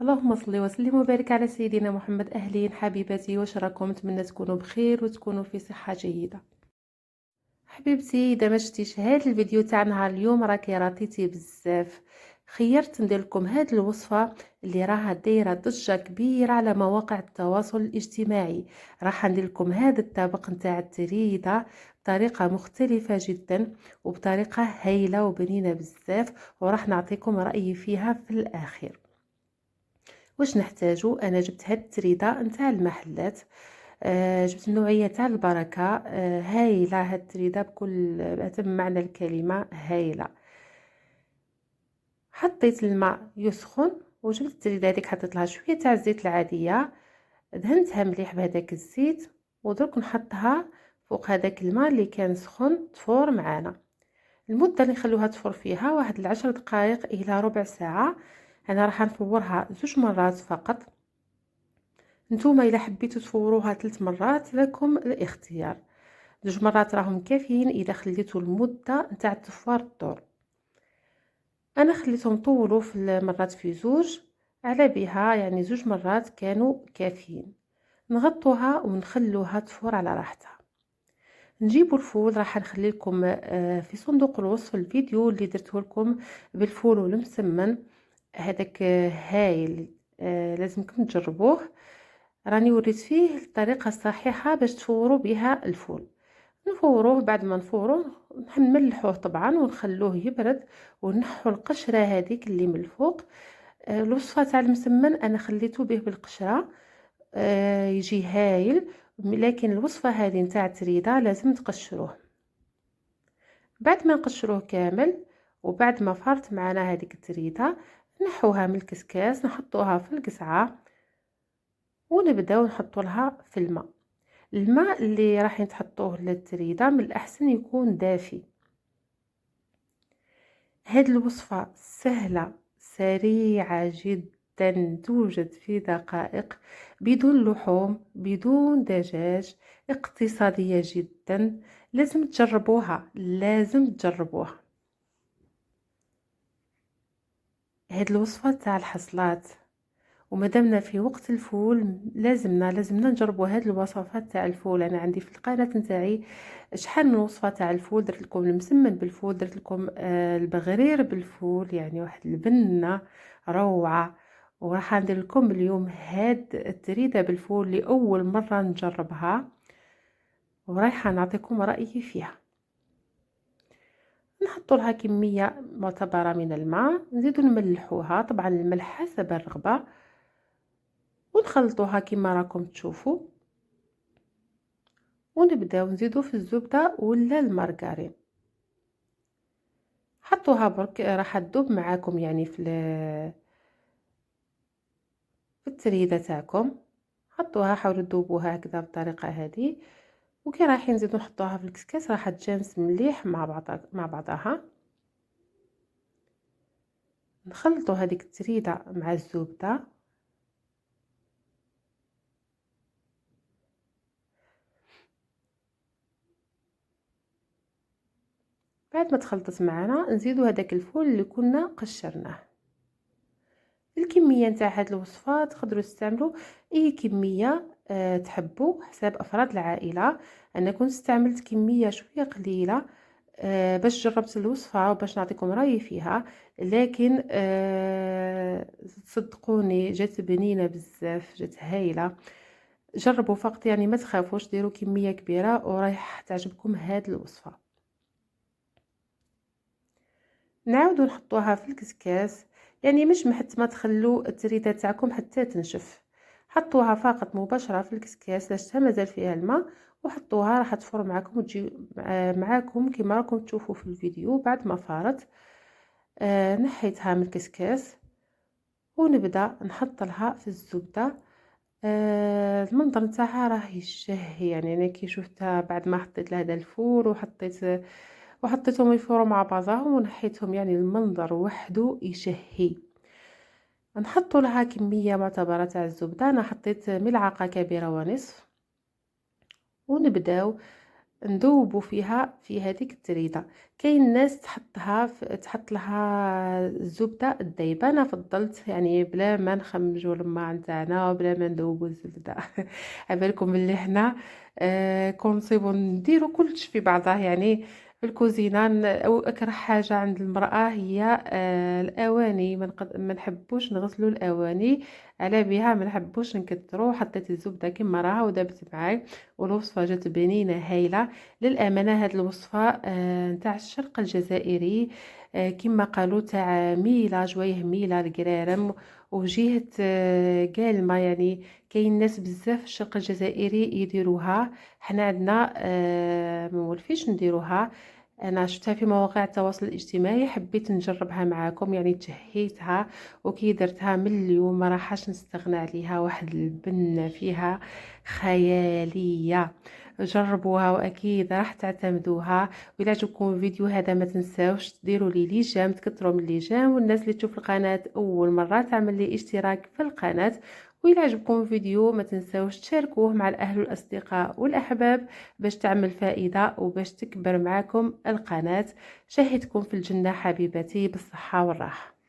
اللهم صل وسلم وبارك على سيدنا محمد. أهلين حبيبتي، واش راكم؟ نتمنى تكونوا بخير وتكونوا في صحة جيدة. حبيبتي، اذا ما شفتيش هذا الفيديو تاع نهار اليوم راكي راتيتي بزاف. خيرت ندير لكم هذه الوصفه اللي راها دايره ضجه كبيره على مواقع التواصل الاجتماعي. راح ندير لكم هذا الطبق نتاع التريده بطريقه مختلفه جدا وبطريقه هايله وبنينه بزاف، وراح نعطيكم رايي فيها في الاخير. واش نحتاجو؟ انا جبت هاد التريده نتاع المحلات. جبت النوعيه تاع البركه. هايله هاد التريده بكل اتم معنى الكلمه، هايله. حطيت الماء يسخن وجبت التريده هذيك، حطيت لها شويه تاع الزيت العاديه، دهنتها مليح بهذاك الزيت، ودرك نحطها فوق هذاك الماء اللي كان سخن تفور معانا. المده اللي نخلوها تفور فيها واحد العشر دقائق الى ربع ساعه. انا راح نفورها 2 مرات فقط. نتوما الا حبيتوا تفوروها 3 مرات لكم الاختيار. 2 مرات راهم كافيين اذا خليتوا المده نتاع التفوار الدور. انا خليتهم طولوا في المرات في زوج، على بها يعني 2 مرات كانوا كافيين. نغطوها ونخلوها تفور على راحتها. نجيبوا الفول، راح نخلي لكم في صندوق الوصف الفيديو اللي درته لكم بالفول والمسمن. هذاك هايل. لازمكم تجربوه. راني وريت فيه الطريقه الصحيحه باش تفوروا بها الفول. نفوروه، بعد ما نفوروه نملحوه طبعا ونخلوه يبرد، ونحو القشره هذيك اللي من الفوق. الوصفه تاع المسمن انا خليته به بالقشره. يجي هايل. لكن الوصفه هذه نتاع التريده لازم تقشروه. بعد ما نقشروه كامل وبعد ما فارت معنا هذيك التريده، نحوها من الكسكاس، نحطوها في القسعه ونبداو نحطوا لها في الماء. الماء اللي راح تحطوه للتريده من الاحسن يكون دافي. هذه الوصفه سهله سريعه جدا، توجد في دقائق، بدون لحوم بدون دجاج، اقتصاديه جدا. لازم تجربوها، لازم تجربوها. هذه الوصفه تاع الحصلات، ومادامنا في وقت الفول لازمنا نجربوا هاد الوصفات تاع الفول. انا عندي في القناه نتاعي شحال من وصفه تاع الفول، درت لكم المسمن بالفول، درت لكم البغرير بالفول، يعني واحد البنه روعه. وراح ندير لكم اليوم هاد التريده بالفول لاول مره نجربها، ورايحه نعطيكم رايي فيها. نحط لها كميه معتبره من الماء، نزيدو نملحوها، طبعا الملح حسب الرغبه، ونخلطوها كما راكم تشوفوا، ونبداو نزيدو في الزبده ولا المارغرين. حطوها برك راح تذوب معاكم يعني في التريده تاعكم. حطوها، حاولوا تذوبوها هكذا بالطريقه هذه. وكي رايحين نزيدو نحطوها في الكسكاس راح تجانس مليح مع بعضها. نخلطوا هذيك التريده مع الزبده. بعد ما تخلطت معنا نزيدو هذاك الفول اللي كنا قشرناه. الكميه نتاع هاد الوصفه تقدروا تستعملوا اي كميه تحبوا حساب افراد العائله. انا كنت استعملت كميه شويه قليله باش جربت الوصفه وباش نعطيكم رايي فيها. لكن صدقوني جات بنينه بزاف، جات هايله. جربوا فقط، يعني ما تخافوش، ديروا كميه كبيره ورايح تعجبكم هاد الوصفه. نعاودو نحطوها في الكسكاس، يعني مش حتى ما تخلوا التريده تاعكم حتى تنشف. حطوها فقط مباشره في الكسكاس لاش مازال فيها الماء، وحطوها راح تفور معكم وتجي معاكم كما راكم تشوفوا في الفيديو. بعد ما فارت نحيتها من الكسكاس ونبدا نحط لها في الزبده. المنظر نتاعها راه يشهي، يعني انا كي شفتها بعد ما حطيت لهذا الفول وحطيتهم يفوروا مع بعضهم ونحيتهم، يعني المنظر وحده يشهي. نحط لها كميه معتبره تاع الزبده، انا حطيت ملعقه كبيره ونصف. ونبداو نذوبوا فيها في هذيك التريده. كاين ناس تحط لها الزبده الذايبه، انا فضلت يعني بلا ما نخمجوا الماء نتاعنا وبلا ما نذوبوا الزبده. عبالكم بلي حنا كنصيبوا نديروا كلش في بعضه يعني. في الكوزينه او اكره حاجه عند المراه هي الاواني. ما نحبوش نغسلوا الاواني، على بها ما نحبوش نكثروا. حطيت الزبده كما راها ودابت معاي، والوصفه جات بنينه هايله. للامانه هاد الوصفه نتاع الشرق الجزائري، كما قالوا تاع ميلا جويه ميلا القرارم وجهه قالمه يعني. كاين ناس بزاف في الشرق الجزائري يديروها، حنا عندنا ما مولفيش نديروها. انا شفتها في مواقع التواصل الاجتماعي، حبيت نجربها معاكم يعني. تشهيتها وكي درتها من اليوم ما راحش نستغنى عليها. واحد البنه فيها خياليه. جربوها واكيد راح تعتمدوها. وإلا عجبكم الفيديو هذا ما تنساوش ديروا لي ليجام، تكثروا من ليجام، والناس اللي تشوف القناه اول مره تعمل لي اشتراك في القناه. وإلا عجبكم الفيديو ما تنساوش تشاركوه مع الاهل والاصدقاء والاحباب باش تعمل فائده وباش تكبر معكم القناه. شاهدكم في الجنه حبيبتي بالصحه والراحه.